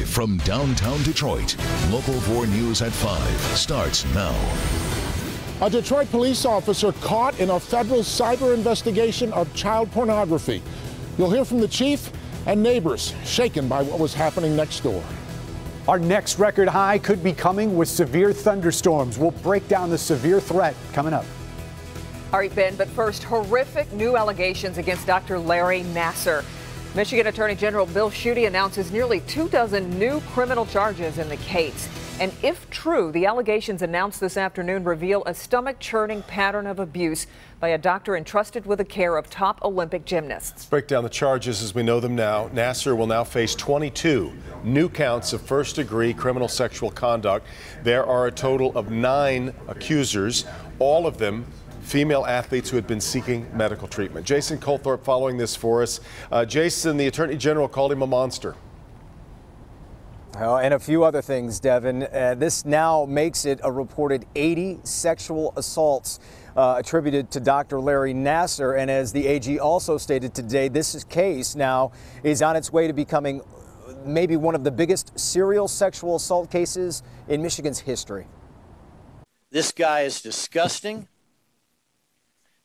Live from downtown Detroit, Local 4 News at 5 starts now. A Detroit police officer caught in a federal cyber investigation of child pornography. You'll hear from the chief and neighbors shaken by what was happening next door. Our next record high could be coming with severe thunderstorms. We'll break down the severe threat coming up. All right, Ben, but first, horrific new allegations against Dr. Larry Nassar. Michigan Attorney General Bill Schuette announces nearly 24 new criminal charges in the case. And if true, the allegations announced this afternoon reveal a stomach-churning pattern of abuse by a doctor entrusted with the care of top Olympic gymnasts. Let's break down the charges as we know them now. Nassar will now face 22 new counts of first-degree criminal sexual conduct. There are a total of 9 accusers, all of them female athletes who had been seeking medical treatment. Jason Colthorpe following this for us. Jason, the Attorney General called him a monster. Oh, and a few other things, Devin. This now makes it a reported 80 sexual assaults attributed to Dr. Larry Nassar. And as the AG also stated today, this case now is on its way to becoming maybe one of the biggest serial sexual assault cases in Michigan's history. This guy is disgusting.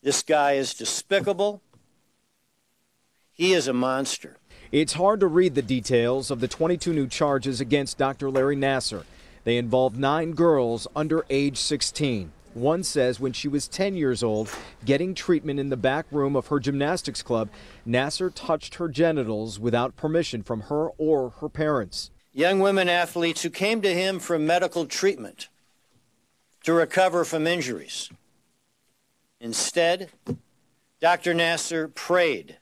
This guy is despicable. He is a monster. It's hard to read the details of the 22 new charges against Dr. Larry Nassar. They involve 9 girls under age 16. One says when she was 10 years old, getting treatment in the back room of her gymnastics club, Nassar touched her genitals without permission from her or her parents. Young women athletes who came to him for medical treatment to recover from injuries. Instead, Dr. Nassar preyed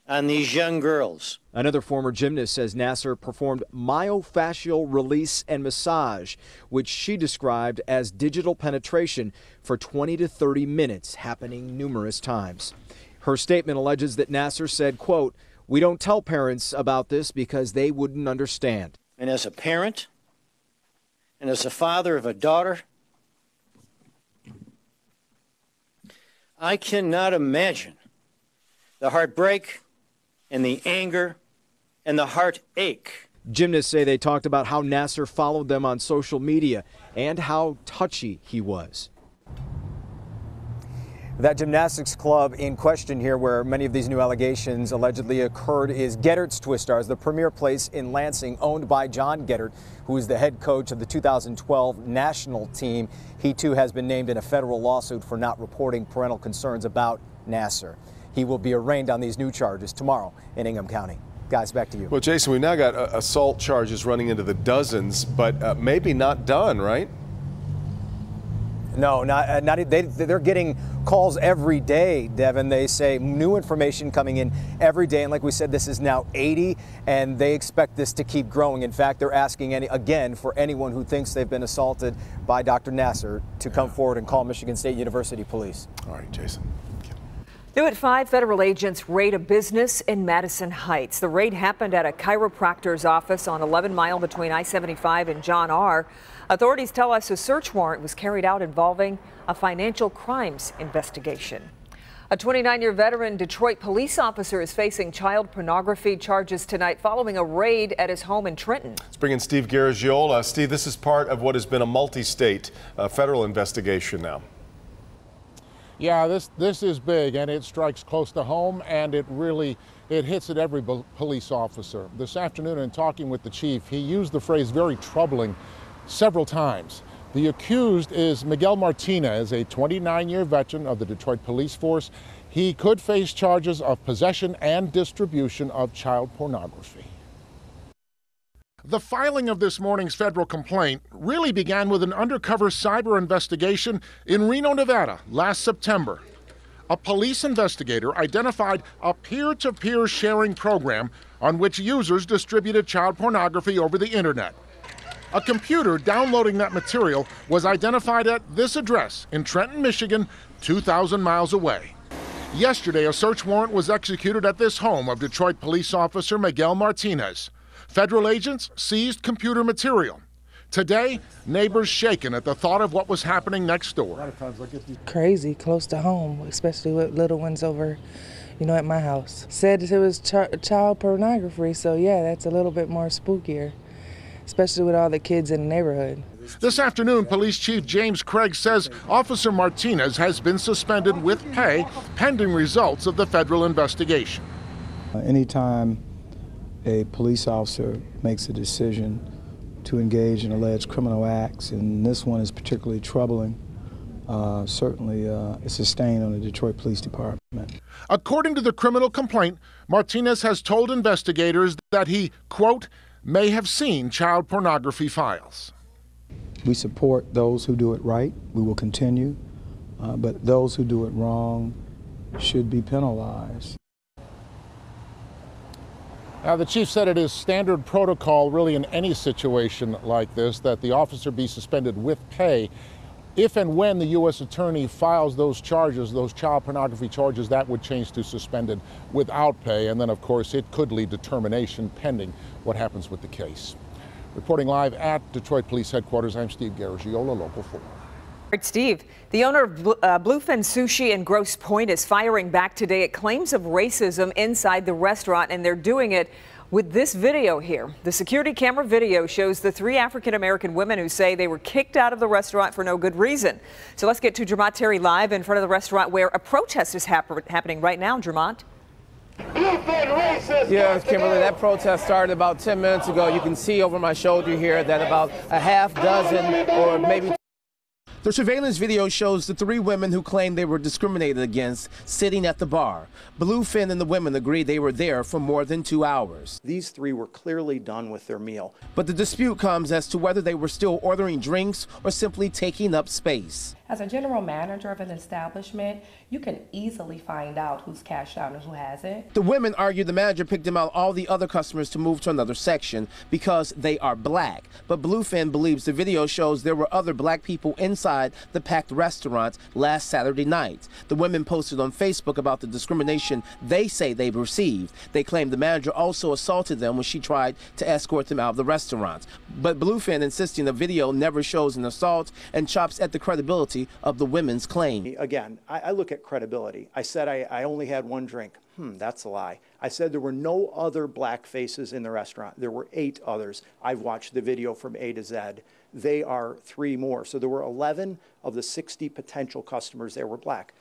on these young girls. Another former gymnast says Nassar performed myofascial release and massage, which she described as digital penetration for 20 to 30 minutes, happening numerous times. Her statement alleges that Nassar said, quote, "We don't tell parents about this because they wouldn't understand." And as a parent and as a father of a daughter, I cannot imagine the heartbreak and the anger and the heartache. Gymnasts say they talked about how Nassar followed them on social media and how touchy he was. That gymnastics club in question here, where many of these new allegations allegedly occurred, is Geddert's Twistars, the premier place in Lansing, owned by John Geddert, who is the head coach of the 2012 national team. He too has been named in a federal lawsuit for not reporting parental concerns about Nassar. He will be arraigned on these new charges tomorrow in Ingham County. Guys, back to you. Well, Jason, we've now got assault charges running into the dozens, but maybe not done, right? No, they're getting calls every day, Devin. They say new information coming in every day. And like we said, this is now 80, and they expect this to keep growing. In fact, they're asking again for anyone who thinks they've been assaulted by Dr. Nassar to come forward and call Michigan State University Police. All right, Jason. New at 5, federal agents raid a business in Madison Heights. The raid happened at a chiropractor's office on 11 Mile between I-75 and John R. Authorities tell us a search warrant was carried out involving a financial crimes investigation. A 29-year veteran Detroit police officer is facing child pornography charges tonight following a raid at his home in Trenton. Let's bring in Steve Garagiola. Steve, this is part of what has been a multi-state federal investigation now. Yeah, this is big, and it strikes close to home, and it hits at every police officer. This afternoon, in talking with the chief, he used the phrase "very troubling" several times. The accused is Miguel Martinez, a 29-year veteran of the Detroit Police Force. He could face charges of possession and distribution of child pornography. The filing of this morning's federal complaint really began with an undercover cyber investigation in Reno, Nevada, last September. A police investigator identified a peer-to-peer sharing program on which users distributed child pornography over the internet. A computer downloading that material was identified at this address in Trenton, Michigan, 2,000 miles away. Yesterday, a search warrant was executed at this home of Detroit police officer Miguel Martinez. Federal agents seized computer material. Today, neighbors shaken at the thought of what was happening next door. Crazy, close to home, especially with little ones over, at my house. Said it was child pornography, so yeah, that's a little bit more spookier. especially with all the kids in the neighborhood. This afternoon, Police Chief James Craig says Officer Martinez has been suspended with pay pending results of the federal investigation. Anytime a police officer makes a decision to engage in alleged criminal acts, and this one is particularly troubling, certainly it's a stain on the Detroit Police Department. According to the criminal complaint, Martinez has told investigators that he, quote, may have seen child pornography files. We support those who do it right. We will continue, but those who do it wrong should be penalized. Now, the chief said it is standard protocol, really, in any situation like this, that the officer be suspended with pay. If and when the U.S. attorney files those charges, those child pornography charges, that would change to suspended without pay. And then, of course, it could lead to termination pending what happens with the case. Reporting live at Detroit Police Headquarters, I'm Steve Garagiola, Local 4. Steve, the owner of Bluefin Sushi in Grosse Pointe is firing back today at claims of racism inside the restaurant, and they're doing it with this video here. The security camera video shows the 3 African-American women who say they were kicked out of the restaurant for no good reason. So let's get to Jermont Terry live in front of the restaurant where a protest is happening right now. Jermont. Yes, Kimberly, that protest started about 10 minutes ago. You can see over my shoulder here that about a half dozen or maybe. The surveillance video shows the 3 women who claimed they were discriminated against sitting at the bar. Bluefin and the women agreed they were there for more than 2 hours. These 3 were clearly done with their meal. But the dispute comes as to whether they were still ordering drinks or simply taking up space. As a general manager of an establishment, you can easily find out who's cashed out and who hasn't. The women argued the manager picked them out all the other customers to move to another section because they are black. But Bluefin believes the video shows there were other black people inside the packed restaurant last Saturday night. The women posted on Facebook about the discrimination they say they've received. They claim the manager also assaulted them when she tried to escort them out of the restaurant. But Bluefin insisting the video never shows an assault and chops at the credibility of the women's claim. Again, I look at credibility. I said I only had 1 drink. That's a lie. I said there were no other black faces in the restaurant. There were 8 others. I've watched the video from A to Z. They are 3 more. So there were 11 of the 60 potential customers there were black.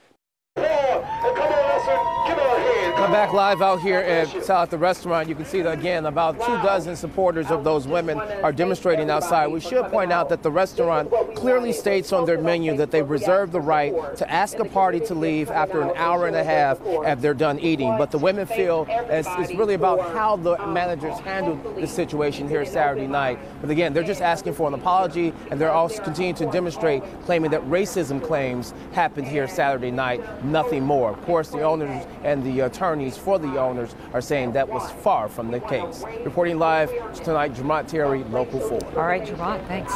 I'm back live out here at the restaurant. You can see that again, about 2 dozen supporters of those women are demonstrating outside. We should point out that the restaurant clearly states on their menu that they reserve the right to ask a party to leave after an hour and a half after they're done eating. But the women feel it's really about how the managers handled the situation here Saturday night. But again, they're just asking for an apology, and they're also continuing to demonstrate, claiming that racism claims happened here Saturday night, nothing more. Of course, the owners and the attorneys for the owners are saying that was far from the case. Reporting live tonight, Jermont Terry, Local 4. All right, Jermont, thanks.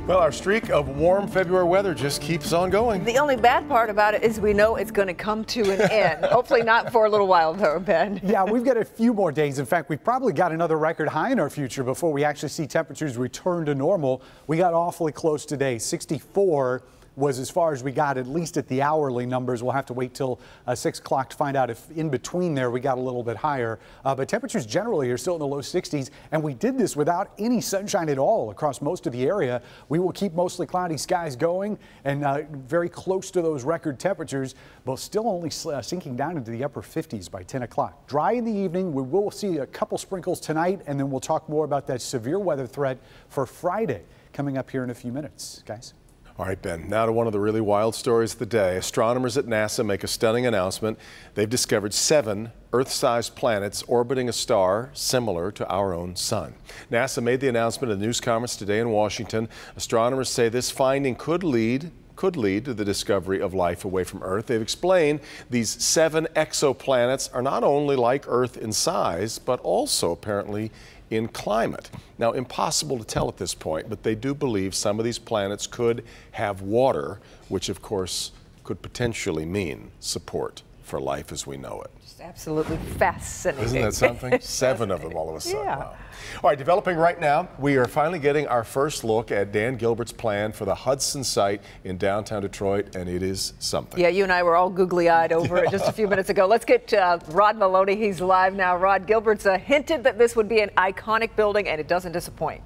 Well, our streak of warm February weather just keeps on going. The only bad part about it is we know it's going to come to an end. Hopefully not for a little while, though, Ben. Yeah, we've got a few more days. In fact, we've probably got another record high in our future before we actually see temperatures return to normal. We got awfully close today. 64 was as far as we got, at least at the hourly numbers. We'll have to wait till 6 o'clock to find out if in between there we got a little bit higher. But temperatures generally are still in the low 60s, and we did this without any sunshine at all across most of the area. We will keep mostly cloudy skies going and very close to those record temperatures, but still only sinking down into the upper 50s by 10 o'clock. Dry in the evening. We will see a couple sprinkles tonight, and then we'll talk more about that severe weather threat for Friday coming up here in a few minutes, guys. All right, Ben, now to one of the really wild stories of the day. Astronomers at NASA make a stunning announcement. They've discovered 7 Earth-sized planets orbiting a star similar to our own sun. NASA made the announcement at a news conference today in Washington. Astronomers say this finding could lead to the discovery of life away from Earth. They've explained these 7 exoplanets are not only like Earth in size, but also apparently in climate. Now, impossible to tell at this point, but they do believe some of these planets could have water, which of course could potentially mean support for life as we know it. Just absolutely fascinating. Isn't that something? 7 of them all of a sudden. Yeah. Wow. All right, developing right now, we are finally getting our first look at Dan Gilbert's plan for the Hudson site in downtown Detroit, and it is something. Yeah, you and I were all googly-eyed over it just a few minutes ago. Let's get Rod Maloney. He's live now. Rod, Gilbert's hinted that this would be an iconic building, and it doesn't disappoint.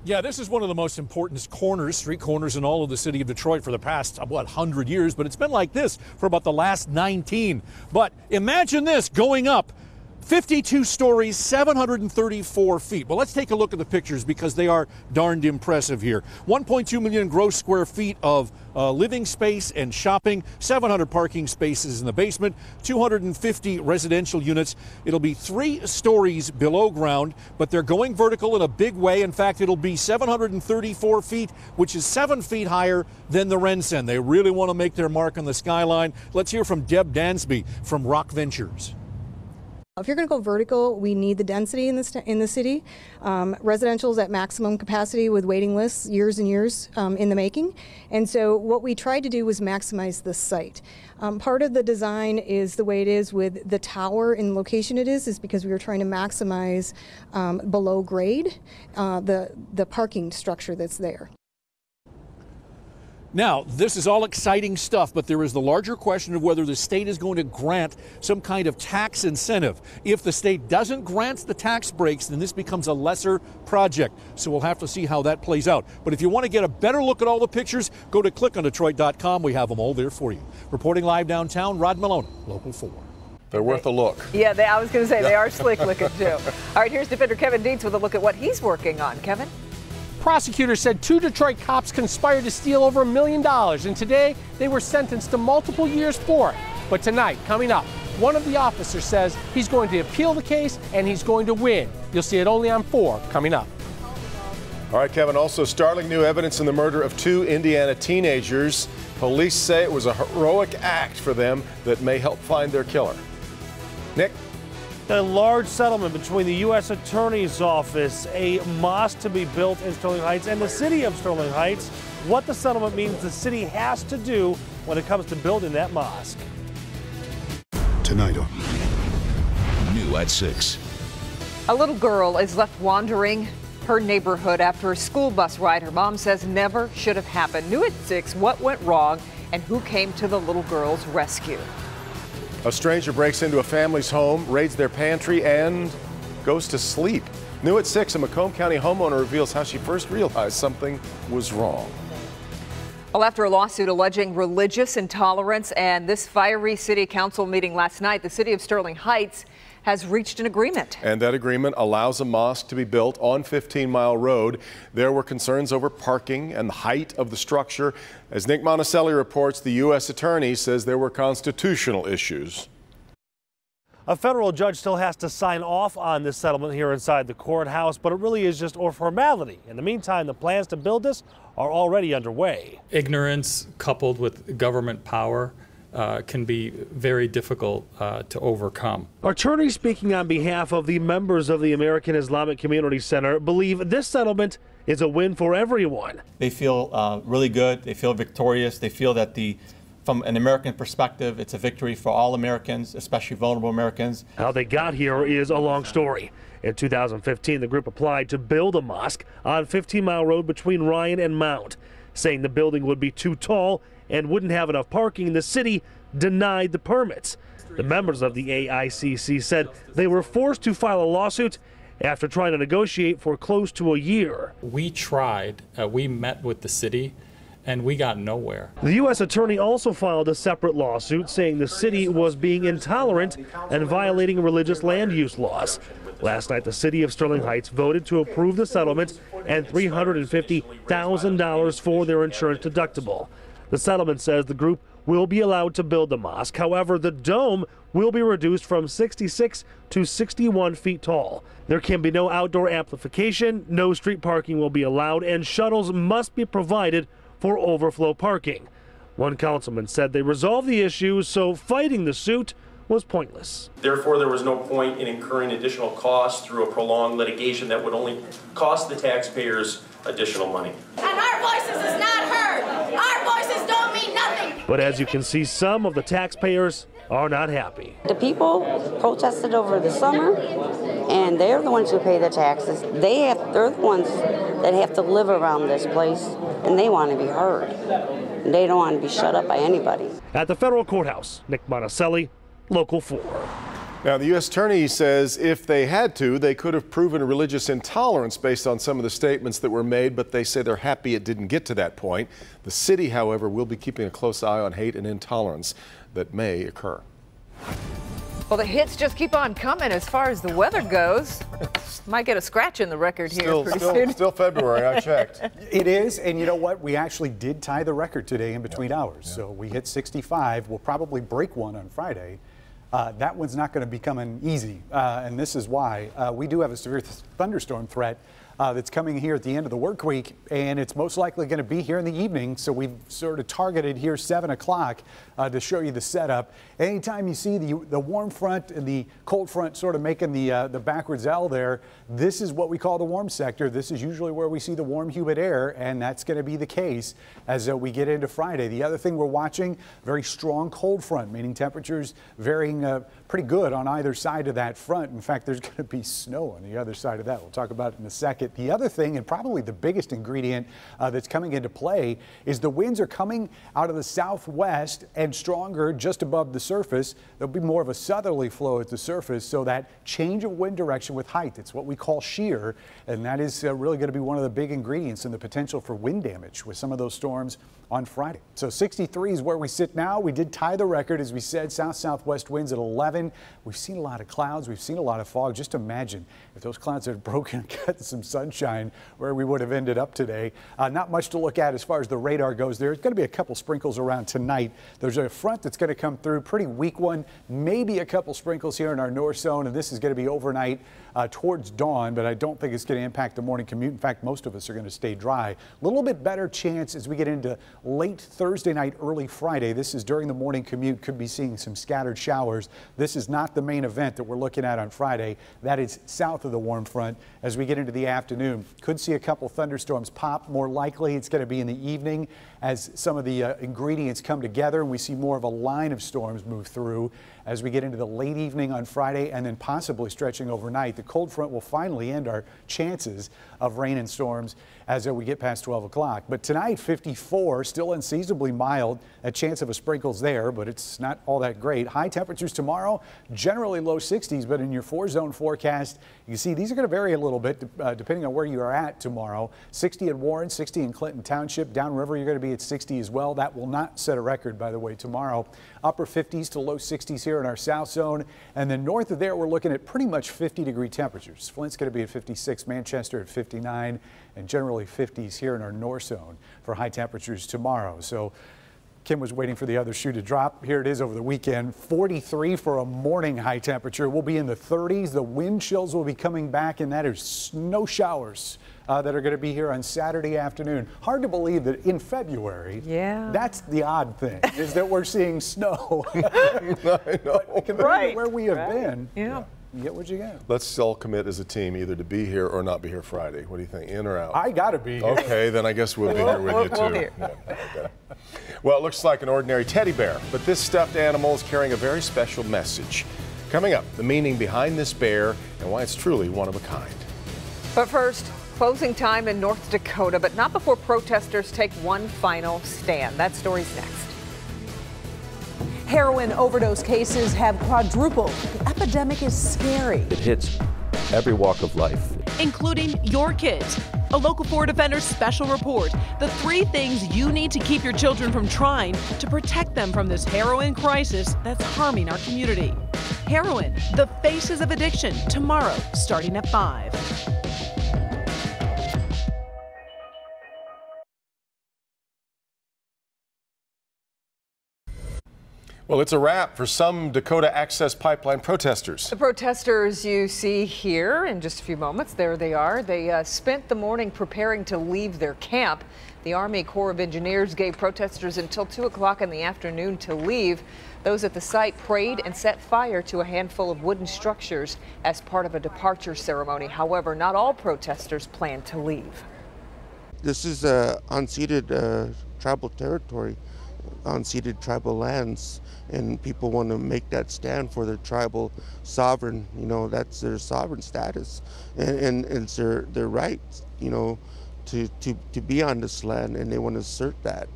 Yeah, this is one of the most important street corners in all of the city of Detroit for the past, 100 years, but it's been like this for about the last 19. But imagine this going up 52 stories, 734 feet. Well, let's take a look at the pictures because they are darned impressive here. 1.2 million gross square feet of living space and shopping, 700 parking spaces in the basement, 250 residential units. It'll be 3 stories below ground, but they're going vertical in a big way. In fact, it'll be 734 feet, which is 7 feet higher than the RenCen. They really want to make their mark on the skyline. Let's hear from Deb Dansby from Rock Ventures. If you're going to go vertical, we need the density in the city. Residential is at maximum capacity with waiting lists years and years in the making. And so what we tried to do was maximize the site. Part of the design is the way it is with the tower in the location it is because we were trying to maximize below grade the parking structure that's there. Now, this is all exciting stuff, but there is the larger question of whether the state is going to grant some kind of tax incentive. If the state doesn't grant the tax breaks, then this becomes a lesser project. So we'll have to see how that plays out. But if you want to get a better look at all the pictures, go to clickondetroit.com. We have them all there for you. Reporting live downtown, Rod Maloney, Local 4. They're worth a look. Yeah, I was going to say, they are slick looking too. All right, here's Defender Kevin Dietz with a look at what he's working on. Kevin? Prosecutors said 2 Detroit cops conspired to steal over $1 million, and today they were sentenced to multiple years for it. But tonight, coming up, one of the officers says he's going to appeal the case and he's going to win. You'll see it only on 4 coming up. All right, Kevin, also startling new evidence in the murder of 2 Indiana teenagers. Police say it was a heroic act for them that may help find their killer. Nick? A large settlement between the U.S. Attorney's Office, a mosque to be built in Sterling Heights, and the city of Sterling Heights. What the settlement means the city has to do when it comes to building that mosque. Tonight on New at 6. A little girl is left wandering her neighborhood after a school bus ride her mom says never should have happened. New at 6, what went wrong and who came to the little girl's rescue? A stranger breaks into a family's home, raids their pantry, and goes to sleep. New at 6, a Macomb County homeowner reveals how she first realized something was wrong. Well, after a lawsuit alleging religious intolerance and this fiery city council meeting last night, the city of Sterling Heights has reached an agreement. And that agreement allows a mosque to be built on 15 Mile Road. There were concerns over parking and the height of the structure. As Nick Monticelli reports, the U.S. Attorney says there were constitutional issues. A federal judge still has to sign off on this settlement here inside the courthouse, but it really is just a formality. In the meantime, the plans to build this are already underway. Ignorance coupled with government power can be very difficult to overcome. Attorneys speaking on behalf of the members of the American Islamic Community Center believe this settlement is a win for everyone. They feel really good. They feel victorious. They feel that from an American perspective, it's a victory for all Americans, especially vulnerable Americans. How they got here is a long story. In 2015, the group applied to build a mosque on 15 Mile Road between Ryan and Mount, saying the building would be too tall and wouldn't have enough parking. The city denied the permits. The members of the AICC said they were forced to file a lawsuit after trying to negotiate for close to a year. We tried, we met with the city, and we got nowhere. The U.S. Attorney also filed a separate lawsuit saying the city was being intolerant and violating religious land use laws. Last night, the city of Sterling Heights voted to approve the settlement and $350,000 for their insurance deductible. The settlement says the group will be allowed to build the mosque. However, the dome will be reduced from 66 to 61 feet tall. There can be no outdoor amplification, no street parking will be allowed, and shuttles must be provided for overflow parking. One councilman said they resolved the issue, so fighting the suit was pointless. Therefore, there was no point in incurring additional costs through a prolonged litigation that would only cost the taxpayers additional money. And our voices is not heard. Our voices don't mean nothing. But as you can see, some of the taxpayers are not happy. The people protested over the summer, and they're the ones who pay the taxes. They're the ones that have to live around this place, and they want to be heard. They don't want to be shut up by anybody. At the federal courthouse, Nick Monticelli, Local 4. Now, the U.S. Attorney says if they had to, they could have proven religious intolerance based on some of the statements that were made, but they say they're happy it didn't get to that point. The city, however, will be keeping a close eye on hate and intolerance that may occur. Well, the hits just keep on coming as far as the weather goes. Might get a scratch in the record here pretty soon. Still February, I checked. It is, and you know what? We actually did tie the record today in between hours. Yeah. So we hit 65. We'll probably break one on Friday. That one's not going to be coming easy, and this is why. We do have a severe thunderstorm threat that's coming here at the end of the work week, and it's most likely going to be here in the evening. So we've sort of targeted here 7 o'clock to show you the setup. Anytime you see the warm front and the cold front sort of making the backwards L there, this is what we call the warm sector. This is usually where we see the warm, humid air, and that's going to be the case as we get into Friday. The other thing we're watching, very strong cold front, meaning temperatures varying pretty good on either side of that front. In fact, there's going to be snow on the other side of that. We'll talk about it in a second. The other thing, and probably the biggest ingredient that's coming into play, is the winds are coming out of the southwest and stronger just above the surface. There'll be more of a southerly flow at the surface, so that change of wind direction with height, it's what we call shear, and that is really going to be one of the big ingredients in the potential for wind damage with some of those storms on Friday. So 63 is where we sit now. We did tie the record, as we said, south-southwest winds at 11. We've seen a lot of clouds. We've seen a lot of fog. Just imagine if those clouds had broken and got some sunshine, where we would have ended up today. Not much to look at as far as the radar goes. There's going to be a couple sprinkles around tonight. There's a front that's going to come through, pretty weak one, maybe a couple sprinkles here in our north zone, and this is going to be overnight towards dawn, but I don't think it's going to impact the morning commute. In fact, most of us are going to stay dry. A little bit better chance as we get into late Thursday night, early Friday. This is during the morning commute. Could be seeing some scattered showers. This is not the main event that we're looking at on Friday. That is south of the warm front. As we get into the afternoon, could see a couple thunderstorms pop. More likely it's going to be in the evening as some of the ingredients come together and we see more of a line of storms move through as we get into the late evening on Friday and then possibly stretching overnight. The cold front will finally end our chances of rain and storms as we get past 12 o'clock. But tonight, 54, still unseasonably mild. A chance of a sprinkles there, but it's not all that great. High temperatures tomorrow, generally low 60s, but in your 4-zone forecast, you can see these are going to vary a little bit depending on where you are at tomorrow. 60 at Warren, 60 in Clinton Township. Downriver, you're going to be at 60 as well. That will not set a record, by the way, tomorrow. Upper 50s to low 60s here in our south zone. And then north of there, we're looking at pretty much 50-degree temperatures. Flint's going to be at 56, Manchester at 59, and generally 50s here in our north zone for high temperatures tomorrow. So Kim was waiting for the other shoe to drop. Here it is over the weekend. 43 for a morning high temperature. We'll be in the 30s. The wind chills will be coming back, and that is snow showers that are going to be here on Saturday afternoon. Hard to believe that in February, that's the odd thing, is that we're seeing snow. I know. Compared to where we have been, you get what you get. Let's all commit as a team either to be here or not be here Friday. What do you think, in or out? I got to be here. Okay, then I guess we'll be here with you too. Yeah, okay. Well, it looks like an ordinary teddy bear, but this stuffed animal is carrying a very special message. Coming up, the meaning behind this bear and why it's truly one of a kind. But first, closing time in North Dakota, but not before protesters take one final stand. That story's next. Heroin overdose cases have quadrupled. The epidemic is scary. It hits every walk of life, including your kids. A Local 4 Defender's special report. The 3 things you need to keep your children from trying to protect them from this heroin crisis that's harming our community. Heroin, the faces of addiction, tomorrow starting at 5. Well, it's a wrap for some Dakota Access Pipeline protesters. The protesters you see here in just a few moments, there they are. They spent the morning preparing to leave their camp. The Army Corps of Engineers gave protesters until 2 o'clock in the afternoon to leave. Those at the site prayed and set fire to a handful of wooden structures as part of a departure ceremony. However, not all protesters plan to leave. This is unceded tribal territory, unceded tribal lands, and people want to make that stand for their tribal sovereign. That's their sovereign status, and it's their right, to be on this land, and they want to assert that.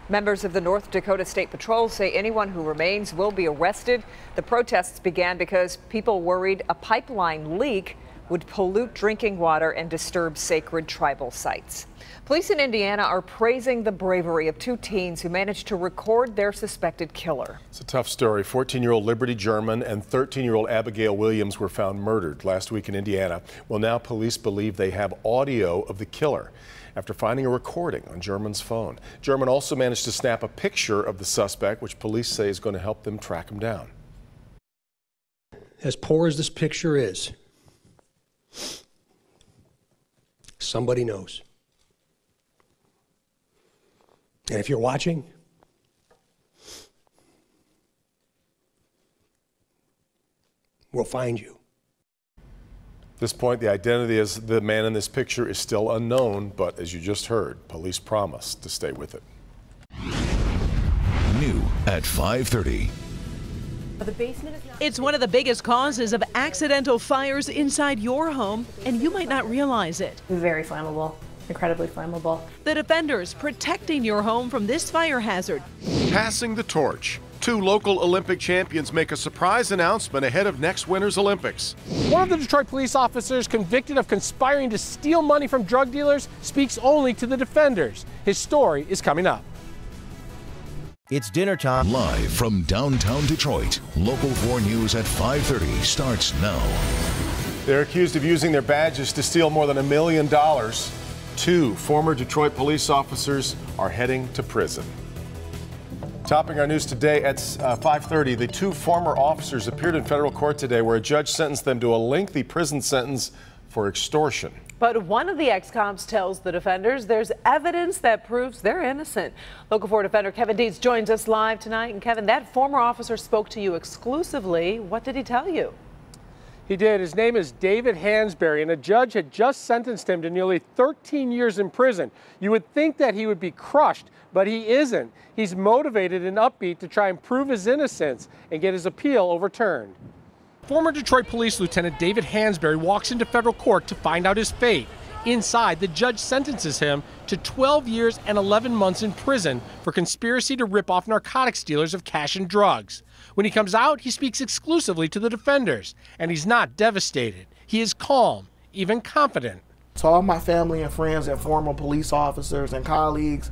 Members of the North Dakota State Patrol say anyone who remains will be arrested. The protests began because people worried a pipeline leak would pollute drinking water and disturb sacred tribal sites. Police in Indiana are praising the bravery of two teens who managed to record their suspected killer. It's a tough story. 14-year-old Liberty German and 13-year-old Abigail Williams were found murdered last week in Indiana. Well, now police believe they have audio of the killer after finding a recording on German's phone. German also managed to snap a picture of the suspect, which police say is going to help them track him down. As poor as this picture is, somebody knows. And if you're watching, we'll find you. At this point, the identity of the man in this picture is still unknown, but as you just heard, police promise to stay with it. New at 5:30. It's one of the biggest causes of accidental fires inside your home, and you might not realize it. Very flammable, incredibly flammable. The Defenders protecting your home from this fire hazard. Passing the torch. Two local Olympic champions make a surprise announcement ahead of next winter's Olympics. One of the Detroit police officers convicted of conspiring to steal money from drug dealers speaks only to the Defenders. His story is coming up. It's dinner time. Live from downtown Detroit, Local 4 News at 5:30 starts now. They're accused of using their badges to steal more than $1 million. Two former Detroit police officers are heading to prison. Topping our news today at 5:30, the two former officers appeared in federal court today where a judge sentenced them to a lengthy prison sentence for extortion. But one of the ex-cops tells the Defenders there's evidence that proves they're innocent. Local 4 Defender Kevin Dietz joins us live tonight. And Kevin, that former officer spoke to you exclusively. What did he tell you? He did. His name is David Hansberry, and a judge had just sentenced him to nearly 13 years in prison. You would think that he would be crushed, but he isn't. He's motivated and upbeat to try and prove his innocence and get his appeal overturned. Former Detroit Police Lieutenant David Hansberry walks into federal court to find out his fate. Inside, the judge sentences him to 12 years and 11 months in prison for conspiracy to rip off narcotics dealers of cash and drugs. When he comes out, he speaks exclusively to the Defenders, and he's not devastated. He is calm, even confident. To all my family and friends and former police officers and colleagues,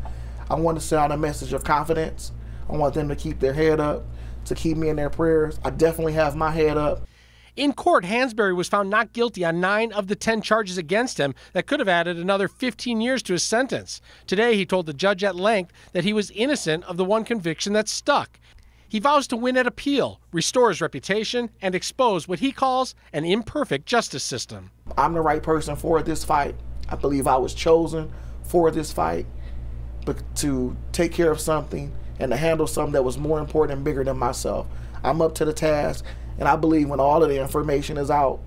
I want to send out a message of confidence. I want them to keep their head up, to keep me in their prayers. I definitely have my head up. In court, Hansberry was found not guilty on 9 of the 10 charges against him that could have added another 15 years to his sentence. Today, he told the judge at length that he was innocent of the one conviction that stuck. He vows to win at appeal, restore his reputation, and expose what he calls an imperfect justice system. I'm the right person for this fight. I believe I was chosen for this fight, but to take care of something and to handle something that was more important and bigger than myself. I'm up to the task, and I believe when all of the information is out,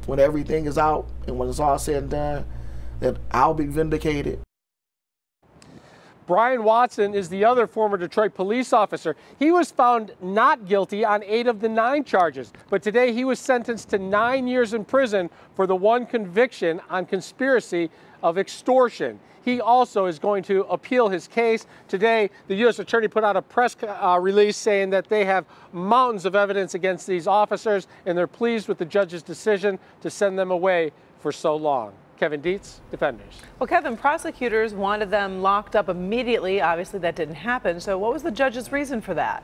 when everything is out, and when it's all said and done, that I'll be vindicated. Brian Watson is the other former Detroit police officer. He was found not guilty on 8 of the 9 charges, but today he was sentenced to 9 years in prison for the one conviction on conspiracy of extortion. He also is going to appeal his case. Today, the U.S. Attorney put out a press release saying that they have mountains of evidence against these officers, and they're pleased with the judge's decision to send them away for so long. Kevin Dietz, Defenders. Well, Kevin, prosecutors wanted them locked up immediately. Obviously, that didn't happen. So what was the judge's reason for that?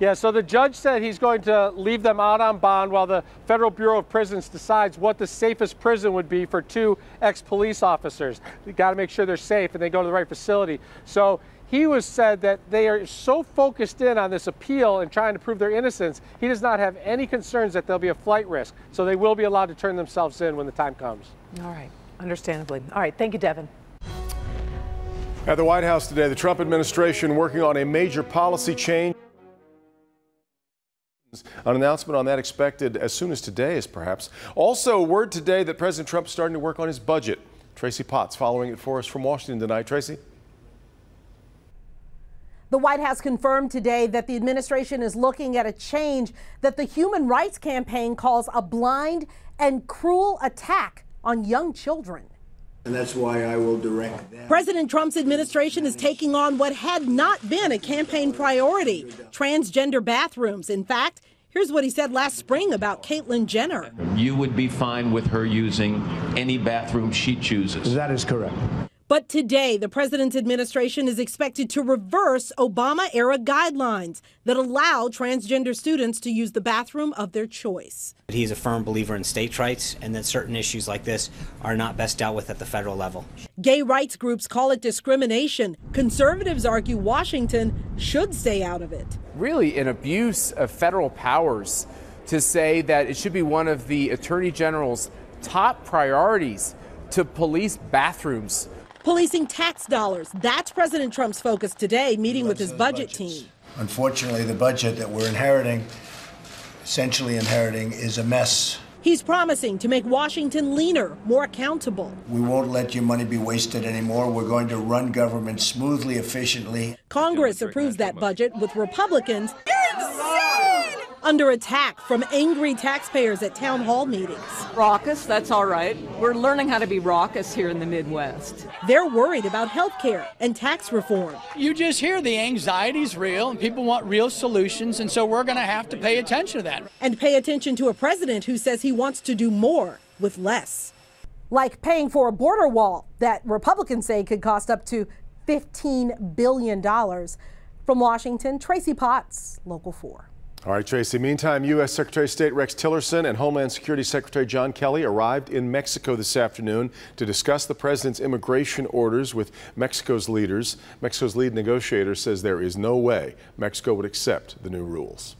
Yeah, so the judge said he's going to leave them out on bond while the Federal Bureau of Prisons decides what the safest prison would be for 2 ex-police officers. They got to make sure they're safe and they go to the right facility. So he was said that they are so focused in on this appeal and trying to prove their innocence, he does not have any concerns that there'll be a flight risk. So they will be allowed to turn themselves in when the time comes. All right, understandably. All right, thank you, Devin. At the White House today, the Trump administration working on a major policy change. An announcement on that expected as soon as today is perhaps. Also, word today that President Trump is starting to work on his budget. Tracy Potts following it for us from Washington tonight. Tracy? The White House confirmed today that the administration is looking at a change that the Human Rights Campaign calls a blind and cruel attack on young children. And that's why I will direct them. President Trump's administration is taking on what had not been a campaign priority, transgender bathrooms. In fact, here's what he said last spring about Caitlyn Jenner. You would be fine with her using any bathroom she chooses. That is correct. But today, the president's administration is expected to reverse Obama-era guidelines that allow transgender students to use the bathroom of their choice. He's a firm believer in states' rights and that certain issues like this are not best dealt with at the federal level. Gay rights groups call it discrimination. Conservatives argue Washington should stay out of it. Really an abuse of federal powers to say that it should be one of the Attorney General's top priorities to police bathrooms. Policing tax dollars. That's President Trump's focus today, meeting with his budget team. Unfortunately, the budget that we're essentially inheriting, is a mess. He's promising to make Washington leaner, more accountable. We won't let your money be wasted anymore. We're going to run government smoothly, efficiently. Congress approves that budget with Republicans under attack from angry taxpayers at town hall meetings. Raucous, that's all right. We're learning how to be raucous here in the Midwest. They're worried about health care and tax reform. You just hear the anxiety's real and people want real solutions, and so we're going to have to pay attention to that. And pay attention to a president who says he wants to do more with less. Like paying for a border wall that Republicans say could cost up to $15 billion. From Washington, Tracy Potts, Local 4. All right, Tracy. Meantime, U.S. Secretary of State Rex Tillerson and Homeland Security Secretary John Kelly arrived in Mexico this afternoon to discuss the president's immigration orders with Mexico's leaders. Mexico's lead negotiator says there is no way Mexico would accept the new rules.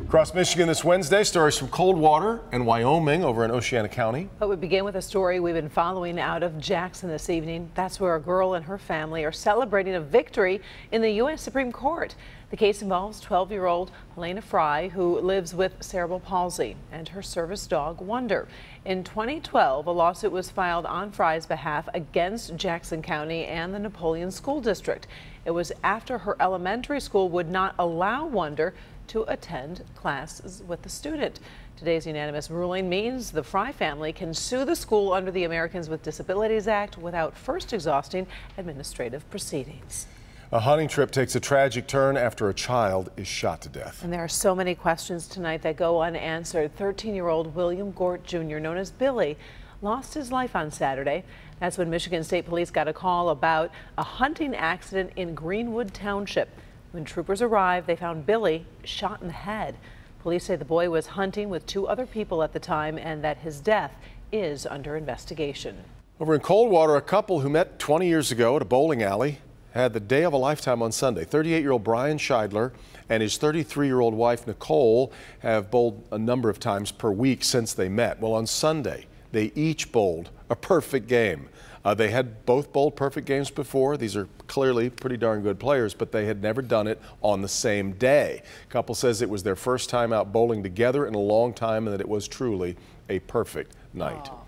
Across Michigan this Wednesday, stories from Coldwater and Wyoming over in Oceana County. But we begin with a story we've been following out of Jackson this evening. That's where a girl and her family are celebrating a victory in the U.S. Supreme Court. The case involves 12-year-old Helena Fry, who lives with cerebral palsy, and her service dog, Wonder. In 2012, a lawsuit was filed on Fry's behalf against Jackson County and the Napoleon School District. It was after her elementary school would not allow Wonder to attend classes with the student. Today's unanimous ruling means the Fry family can sue the school under the Americans with Disabilities Act without first exhausting administrative proceedings. A hunting trip takes a tragic turn after a child is shot to death. And there are so many questions tonight that go unanswered. 13-year-old William Gort Jr., known as Billy, lost his life on Saturday. That's when Michigan State Police got a call about a hunting accident in Greenwood Township. When troopers arrived, they found Billy shot in the head. Police say the boy was hunting with 2 other people at the time and that his death is under investigation. Over in Coldwater, a couple who met 20 years ago at a bowling alley had the day of a lifetime on Sunday. 38-year-old Brian Scheidler and his 33-year-old wife, Nicole, have bowled a number of times per week since they met. Well, on Sunday, they each bowled a perfect game. They had both bowled perfect games before. These are clearly pretty darn good players, but they had never done it on the same day. Couple says it was their first time out bowling together in a long time and that it was truly a perfect night. Aww.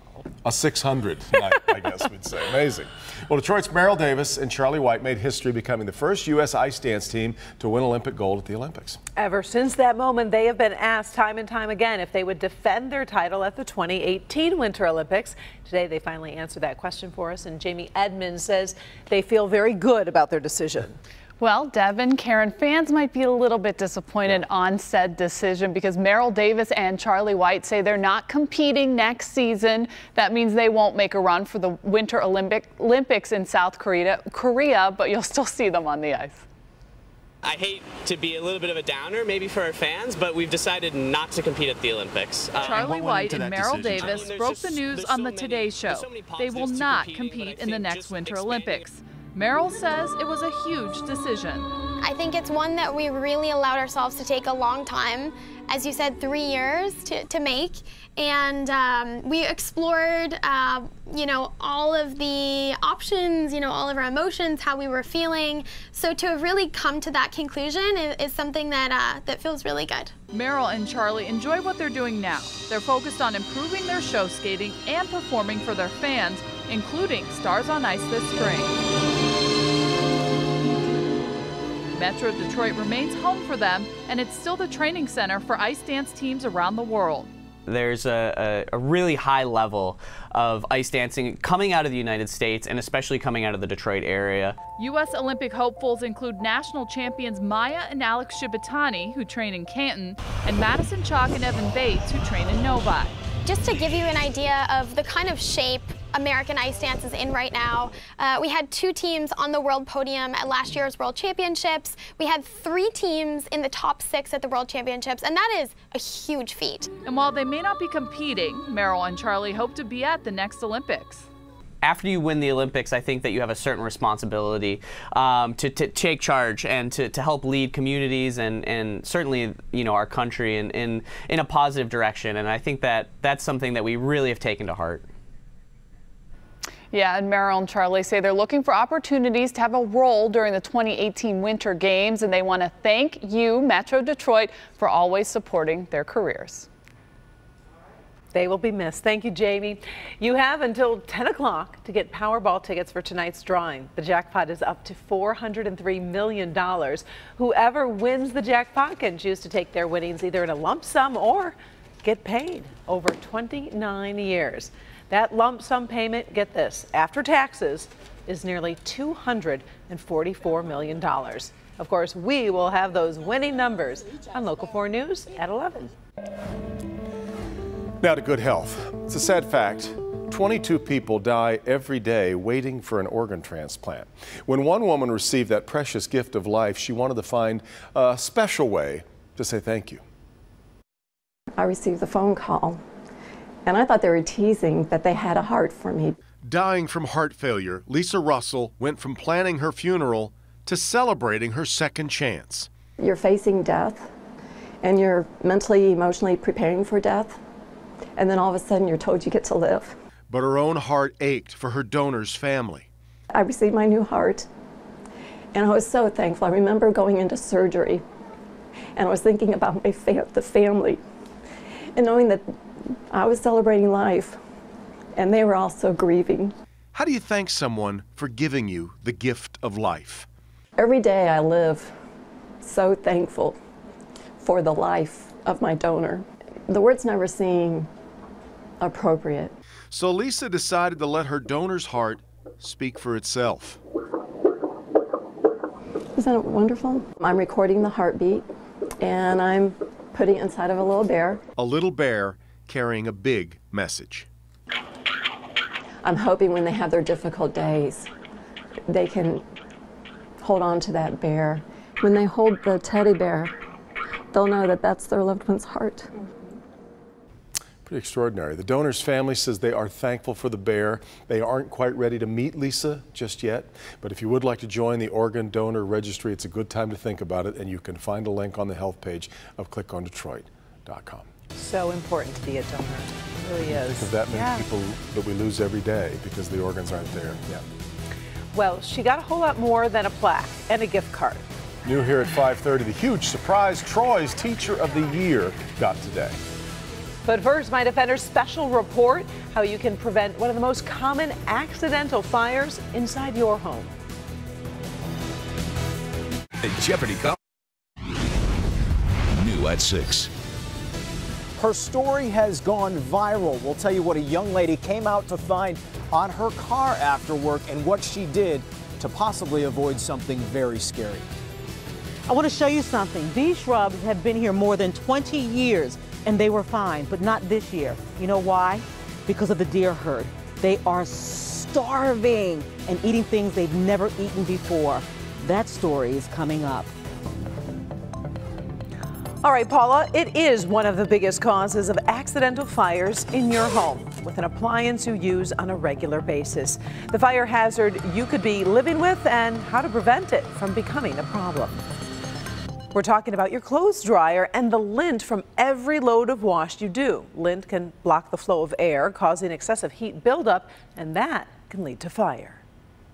A 600 night, I guess we'd say. Amazing. Well, Detroit's Merrill Davis and Charlie White made history, becoming the first U.S. ice dance team to win Olympic gold at the Olympics. Ever since that moment, they have been asked time and time again if they would defend their title at the 2018 Winter Olympics. Today, they finally answered that question for us, and Jamie Edmonds says they feel very good about their decision. Well, Devin, Karen, fans might be a little bit disappointed on said decision because Merrill Davis and Charlie White say they're not competing next season. That means they won't make a run for the Winter Olympics in South Korea, but you'll still see them on the ice. I hate to be a little bit of a downer maybe for our fans, but we've decided not to compete at the Olympics. Charlie White and Merrill Davis broke the news on the Today Show. They will not compete in the next Winter Olympics. Merrill says it was a huge decision. I think it's one that we really allowed ourselves to take a long time, as you said, 3 years to make. And we explored, all of the options, all of our emotions, how we were feeling. So to really come to that conclusion is something that, that feels really good. Merrill and Charlie enjoy what they're doing now. They're focused on improving their show skating and performing for their fans, including Stars on Ice this spring. Metro Detroit remains home for them, and it's still the training center for ice dance teams around the world. There's a really high level of ice dancing coming out of the United States, and especially coming out of the Detroit area. U.S. Olympic hopefuls include national champions Maya and Alex Shibatani, who train in Canton, and Madison Chalk and Evan Bates, who train in Novi. Just to give you an idea of the kind of shape American ice dance is in right now, we had 2 teams on the world podium at last year's World Championships. We had 3 teams in the top 6 at the World Championships, and that is a huge feat. And while they may not be competing, Meryl and Charlie hope to be at the next Olympics. After you win the Olympics, I think that you have a certain responsibility to take charge and to help lead communities and certainly, you know, our country in a positive direction. And I think that that's something that we really have taken to heart. Yeah, and Meryl and Charlie say they're looking for opportunities to have a role during the 2018 Winter Games, and they want to thank you, Metro Detroit, for always supporting their careers. They will be missed. Thank you, Jamie. You have until 10 o'clock to get Powerball tickets for tonight's drawing. The jackpot is up to $403 million. Whoever wins the jackpot can choose to take their winnings either in a lump sum or get paid over 29 years. That lump sum payment, get this, after taxes, is nearly $244 million. Of course, we will have those winning numbers on Local 4 News at 11. Now to good health. It's a sad fact. 22 people die every day waiting for an organ transplant. When one woman received that precious gift of life, she wanted to find a special way to say thank you. I received a phone call, and I thought they were teasing that they had a heart for me. Dying from heart failure, Lisa Russell went from planning her funeral to celebrating her second chance. You're facing death, and you're mentally, emotionally preparing for death, and then all of a sudden you're told you get to live. But her own heart ached for her donor's family. I received my new heart, and I was so thankful. I remember going into surgery, and I was thinking about the family, and knowing that I was celebrating life, and they were also grieving. How do you thank someone for giving you the gift of life? Every day I live so thankful for the life of my donor. The words never seem appropriate. So Lisa decided to let her donor's heart speak for itself. Isn't it wonderful? I'm recording the heartbeat, and I'm putting it inside of a little bear. A little bear carrying a big message. I'm hoping when they have their difficult days, they can hold on to that bear. When they hold the teddy bear, they'll know that that's their loved one's heart. Pretty extraordinary. The donor's family says they are thankful for the bear. They aren't quite ready to meet Lisa just yet, but if you would like to join the organ donor registry, it's a good time to think about it, and you can find a link on the health page of clickondetroit.com. So important to be a donor. It really is. Because that many people that we lose every day because the organs aren't there. Yeah. Well, she got a whole lot more than a plaque and a gift card. New here at 5:30, the huge surprise Troy's Teacher of the Year got today. But first, My Defender's special report, how you can prevent one of the most common accidental fires inside your home. Jeopardy! New at 6. Her story has gone viral. We'll tell you what a young lady came out to find on her car after work and what she did to possibly avoid something very scary. I want to show you something. These shrubs have been here more than 20 years and they were fine, but not this year. You know why? Because of the deer herd. They are starving and eating things they've never eaten before. That story is coming up. All right, Paula, it is one of the biggest causes of accidental fires in your home with an appliance you use on a regular basis. The fire hazard you could be living with and how to prevent it from becoming a problem. We're talking about your clothes dryer and the lint from every load of wash you do. Lint can block the flow of air, causing excessive heat buildup, and that can lead to fire.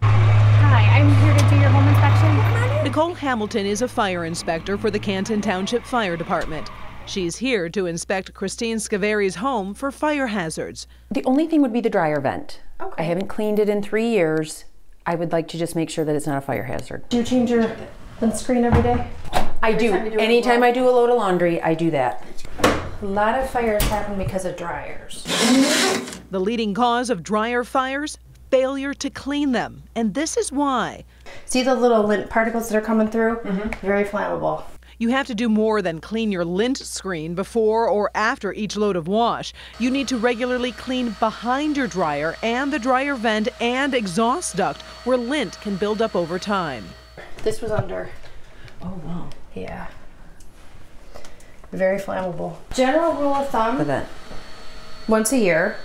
Hi, I'm here to do your home inspection. Nicole Hamilton is a fire inspector for the Canton Township Fire Department. She's here to inspect Christine Scaveri's home for fire hazards. The only thing would be the dryer vent. I haven't cleaned it in 3 years. I would like to just make sure that it's not a fire hazard. Do you change your Lint screen every day? I do. Anytime I do a load of laundry, I do that. A lot of fires happen because of dryers. The leading cause of dryer fires? Failure to clean them. And this is why. See the little lint particles that are coming through? Very flammable. You have to do more than clean your lint screen before or after each load of wash. You need to regularly clean behind your dryer and the dryer vent and exhaust duct where lint can build up over time. This was under. Oh, wow. Yeah. Very flammable. General rule of thumb, once a year.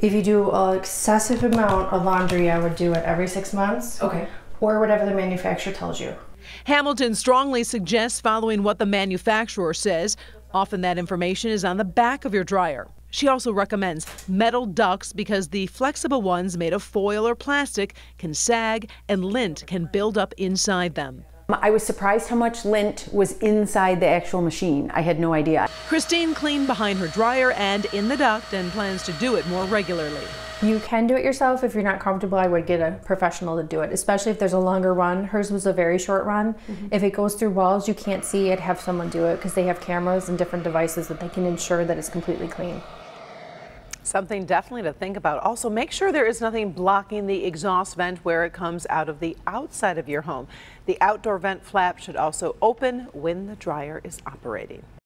If you do an excessive amount of laundry, I would do it every 6 months. Okay. Or whatever the manufacturer tells you. Hamilton strongly suggests following what the manufacturer says. Often that information is on the back of your dryer. She also recommends metal ducts because the flexible ones made of foil or plastic can sag and lint can build up inside them. I was surprised how much lint was inside the actual machine. I had no idea. Christine cleaned behind her dryer and in the duct and plans to do it more regularly. You can do it yourself. If you're not comfortable, I would get a professional to do it, especially if there's a longer run. Hers was a very short run. If it goes through walls you can't see it, have someone do it because they have cameras and different devices that they can ensure that it's completely clean. Something definitely to think about. Also, make sure there is nothing blocking the exhaust vent where it comes out of the outside of your home. The outdoor vent flap should also open when the dryer is operating.